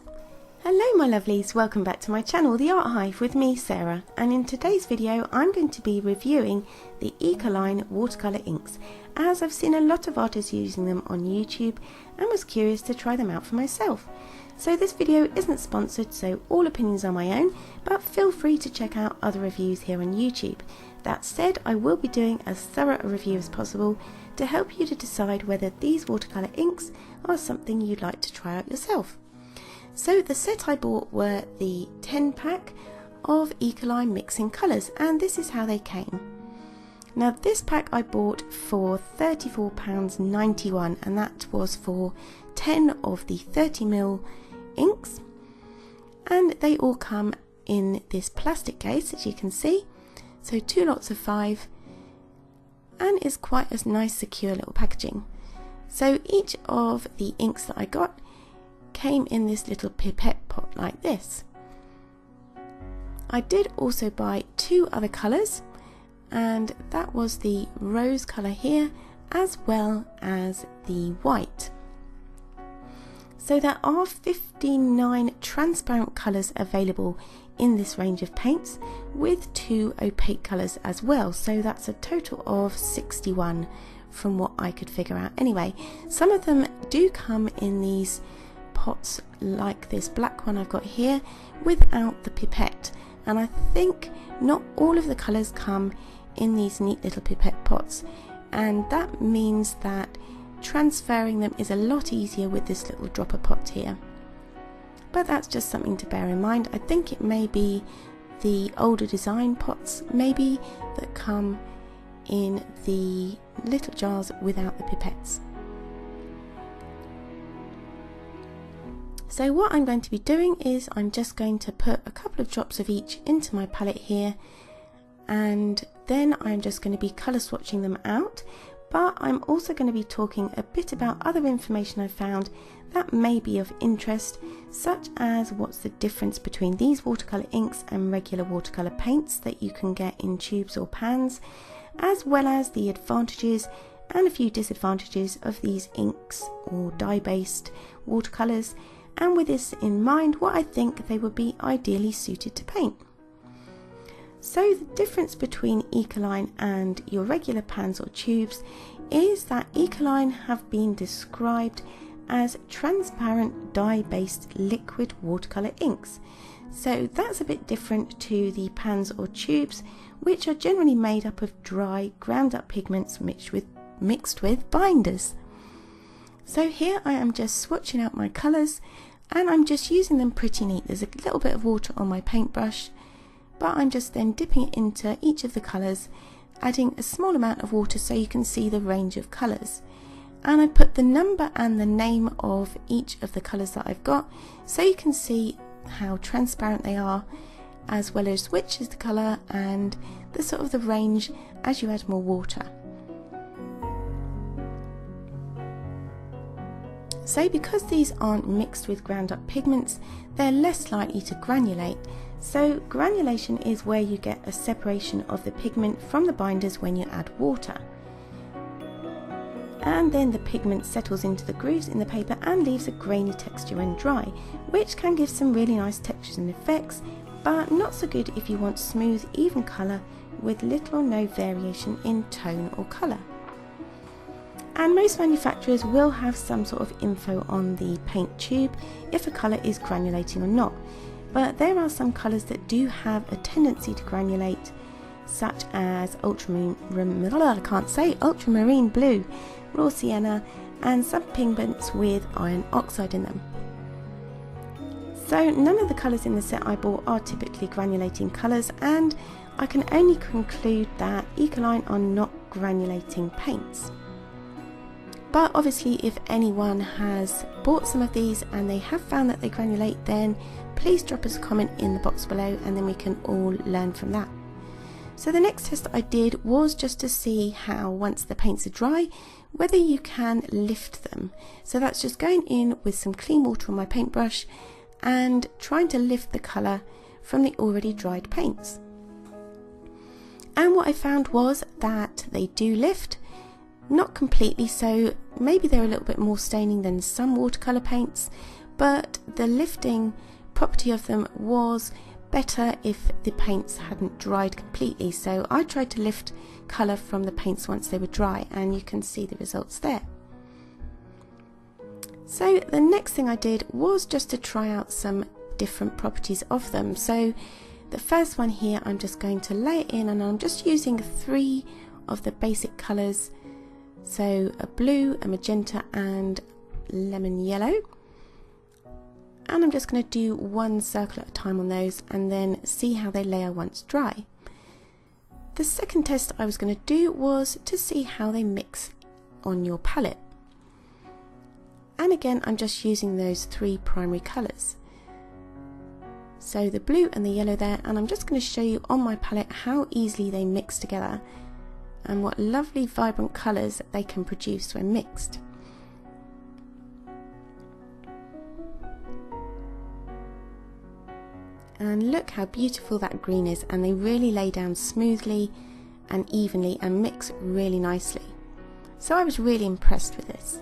Hello my lovelies, welcome back to my channel, The Art Hive, with me Sarah, and in today's video I'm going to be reviewing the ECOLINE watercolour inks, as I've seen a lot of artists using them on YouTube and was curious to try them out for myself. So this video isn't sponsored, so all opinions are my own, but feel free to check out other reviews here on YouTube. That said, I will be doing as thorough a review as possible to help you to decide whether these watercolour inks are something you'd like to try out yourself. So the set I bought were the 10 pack of ECOLINE mixing colours, and this is how they came. Now this pack I bought for £34.91, and that was for 10 of the 30ml inks, and they all come in this plastic case, as you can see. So 2 lots of 5, and it's quite a nice secure little packaging. So each of the inks that I got came in this little pipette pot like this. I did also buy 2 other colours, and that was the rose colour here as well as the white. So there are 59 transparent colours available in this range of paints, with 2 opaque colours as well, so that's a total of 61 from what I could figure out anyway. Some of them do come in these pots like this black one I've got here without the pipette, and I think not all of the colours come in these neat little pipette pots, and that means that transferring them is a lot easier with this little dropper pot here. But that's just something to bear in mind. I think it may be the older design pots maybe that come in the little jars without the pipettes. So what I'm going to be doing is I'm just going to put a couple of drops of each into my palette here, and then I'm just going to be colour swatching them out, but I'm also going to be talking a bit about other information I found that may be of interest, such as what's the difference between these watercolour inks and regular watercolour paints that you can get in tubes or pans, as well as the advantages and a few disadvantages of these inks or dye-based watercolours, and with this in mind, what I think they would be ideally suited to paint. So the difference between ECOLINE and your regular pans or tubes is that ECOLINE have been described as transparent dye-based liquid watercolour inks. So that's a bit different to the pans or tubes, which are generally made up of dry, ground up pigments mixed with binders. So here I am just swatching out my colours, and I'm just using them pretty neat. There's a little bit of water on my paintbrush, but I'm just then dipping it into each of the colours, adding a small amount of water so you can see the range of colours. And I put the number and the name of each of the colours that I've got, so you can see how transparent they are, as well as which is the colour and the sort of the range as you add more water. So because these aren't mixed with ground up pigments, they're less likely to granulate. So granulation is where you get a separation of the pigment from the binders when you add water. And then the pigment settles into the grooves in the paper and leaves a grainy texture when dry, which can give some really nice textures and effects, but not so good if you want smooth, even colour with little or no variation in tone or colour. And most manufacturers will have some sort of info on the paint tube if a colour is granulating or not, but there are some colours that do have a tendency to granulate, such as ultramarine blue, raw sienna, and some pigments with iron oxide in them. So none of the colours in the set I bought are typically granulating colours, and I can only conclude that ECOLINE are not granulating paints. But obviously if anyone has bought some of these and they have found that they granulate, then please drop us a comment in the box below, and then we can all learn from that. So the next test I did was just to see how, once the paints are dry, whether you can lift them. So that's just going in with some clean water on my paintbrush and trying to lift the colour from the already dried paints. And what I found was that they do lift, not completely, so maybe they're a little bit more staining than some watercolour paints, but the lifting property of them was better if the paints hadn't dried completely. So I tried to lift colour from the paints once they were dry, and you can see the results there. So the next thing I did was just to try out some different properties of them. So the first one here, I'm just going to lay it in, and I'm just using 3 of the basic colours, so a blue, a magenta and lemon yellow, and I'm just going to do 1 circle at a time on those and then see how they layer once dry. The second test I was going to do was to see how they mix on your palette, and again I'm just using those 3 primary colours, so the blue and the yellow there, and I'm just going to show you on my palette how easily they mix together and what lovely vibrant colours they can produce when mixed. And look how beautiful that green is, and they really lay down smoothly and evenly and mix really nicely. So I was really impressed with this.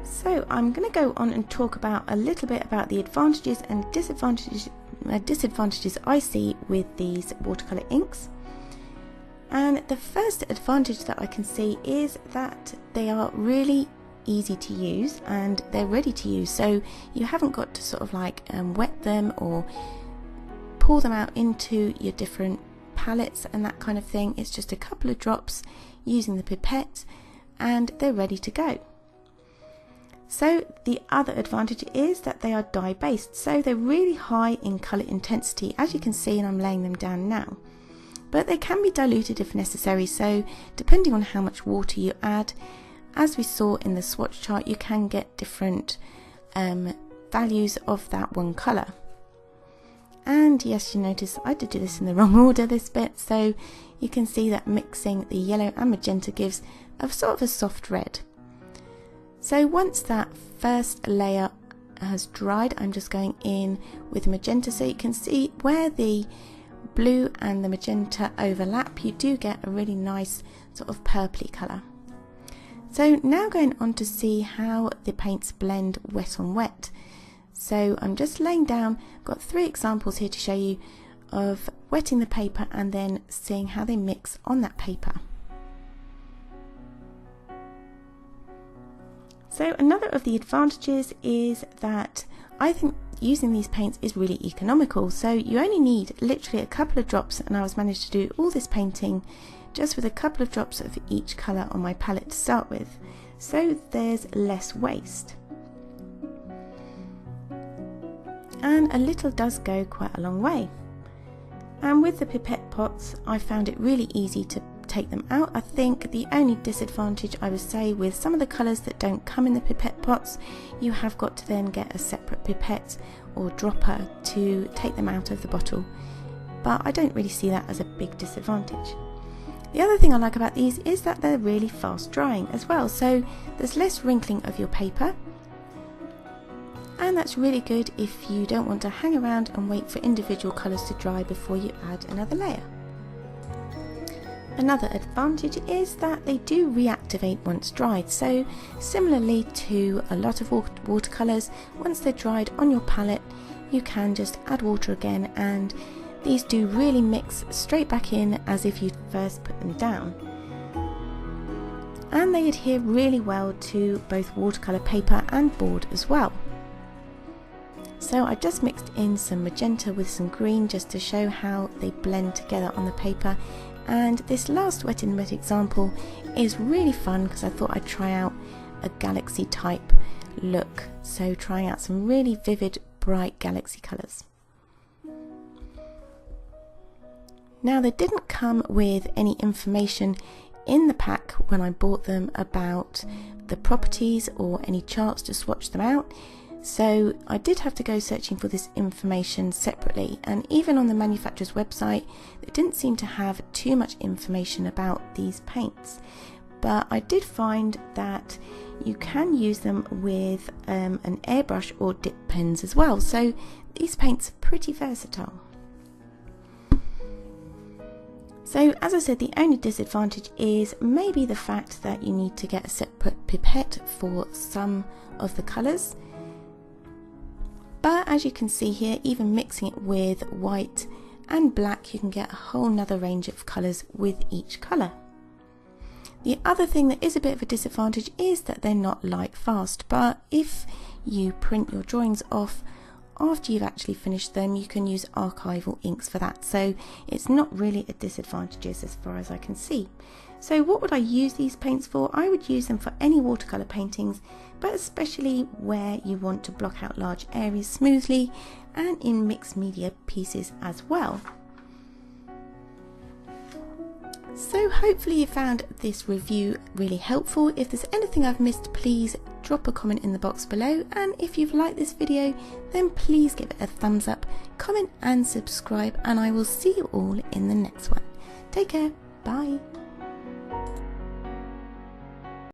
So I'm going to go on and talk about a little bit about the advantages and disadvantages I see with these watercolour inks. And the first advantage that I can see is that they are really easy to use and they're ready to use, so you haven't got to sort of like wet them or pour them out into your different palettes and that kind of thing. It's just a couple of drops using the pipette and they're ready to go. So the other advantage is that they are dye based, so they're really high in colour intensity, as you can see, and I'm laying them down now. But they can be diluted if necessary, so depending on how much water you add, as we saw in the swatch chart, you can get different values of that one colour. And yes, you notice I did do this in the wrong order this bit, so you can see that mixing the yellow and magenta gives a sort of a soft red. So once that first layer has dried, I'm just going in with magenta, so you can see where the blue and the magenta overlap, you do get a really nice sort of purpley colour. So now going on to see how the paints blend wet on wet. So I'm just laying down, got 3 examples here to show you of wetting the paper and then seeing how they mix on that paper. So another of the advantages is that I think using these paints is really economical. So you only need literally a couple of drops, and I was managed to do all this painting just with a couple of drops of each colour on my palette to start with. So there's less waste. And a little does go quite a long way. And with the pipette pots, I found it really easy to take them out. I think the only disadvantage I would say with some of the colours that don't come in the pipette pots, you have got to then get a separate pipette or dropper to take them out of the bottle, but I don't really see that as a big disadvantage. The other thing I like about these is that they're really fast drying as well, so there's less wrinkling of your paper, and that's really good if you don't want to hang around and wait for individual colours to dry before you add another layer. Another advantage is that they do reactivate once dried, so similarly to a lot of watercolours, once they're dried on your palette you can just add water again, and these do really mix straight back in as if you first put them down. And they adhere really well to both watercolour paper and board as well. So I just mixed in some magenta with some green just to show how they blend together on the paper. And this last wet in wet example is really fun because I thought I'd try out a galaxy type look, so trying out some really vivid bright galaxy colours. Now they didn't come with any information in the pack when I bought them about the properties or any charts to swatch them out, so I did have to go searching for this information separately, and even on the manufacturer's website they didn't seem to have too much information about these paints. But I did find that you can use them with an airbrush or dip pens as well, so these paints are pretty versatile. So as I said, the only disadvantage is maybe the fact that you need to get a separate pipette for some of the colours. But as you can see here, even mixing it with white and black, you can get a whole nother range of colours with each colour. The other thing that is a bit of a disadvantage is that they're not light fast, but if you print your drawings off after you've actually finished them, you can use archival inks for that, so it's not really a disadvantage as far as I can see. So what would I use these paints for? I would use them for any watercolour paintings, but especially where you want to block out large areas smoothly, and in mixed media pieces as well. So hopefully you found this review really helpful. If there's anything I've missed, please drop a comment in the box below, and if you've liked this video then please give it a thumbs up, comment and subscribe, and I will see you all in the next one. Take care, bye.